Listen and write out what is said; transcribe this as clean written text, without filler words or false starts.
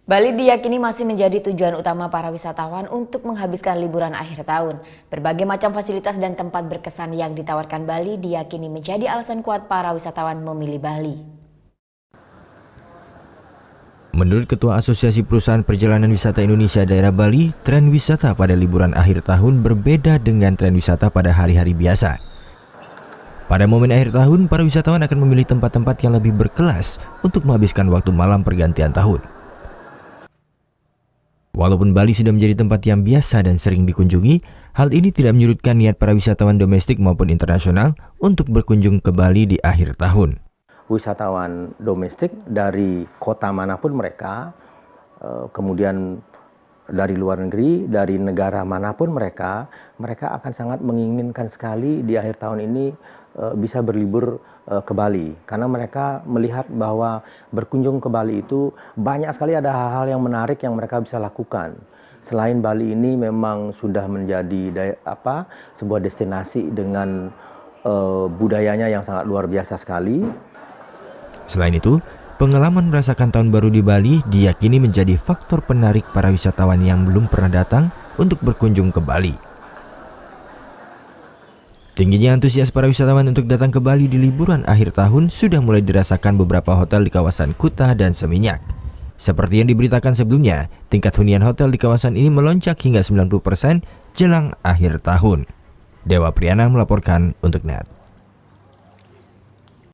Bali diyakini masih menjadi tujuan utama para wisatawan untuk menghabiskan liburan akhir tahun. Berbagai macam fasilitas dan tempat berkesan yang ditawarkan Bali diyakini menjadi alasan kuat para wisatawan memilih Bali. Menurut Ketua Asosiasi Perusahaan Perjalanan Wisata Indonesia Daerah Bali, tren wisata pada liburan akhir tahun berbeda dengan tren wisata pada hari-hari biasa. Pada momen akhir tahun, para wisatawan akan memilih tempat-tempat yang lebih berkelas untuk menghabiskan waktu malam pergantian tahun. Walaupun Bali sudah menjadi tempat yang biasa dan sering dikunjungi, hal ini tidak menyurutkan niat para wisatawan domestik maupun internasional untuk berkunjung ke Bali di akhir tahun. Wisatawan domestik dari kota manapun mereka, kemudian dari luar negeri, dari negara manapun mereka akan sangat menginginkan sekali di akhir tahun ini bisa berlibur ke Bali. Karena mereka melihat bahwa berkunjung ke Bali itu banyak sekali ada hal-hal yang menarik yang mereka bisa lakukan. Selain Bali ini memang sudah menjadi sebuah destinasi dengan budayanya yang sangat luar biasa sekali. Selain itu, pengalaman merasakan tahun baru di Bali diyakini menjadi faktor penarik para wisatawan yang belum pernah datang untuk berkunjung ke Bali. Tingginya antusias para wisatawan untuk datang ke Bali di liburan akhir tahun sudah mulai dirasakan beberapa hotel di kawasan Kuta dan Seminyak. Seperti yang diberitakan sebelumnya, tingkat hunian hotel di kawasan ini melonjak hingga 90% jelang akhir tahun. Dewa Priana melaporkan untuk NET.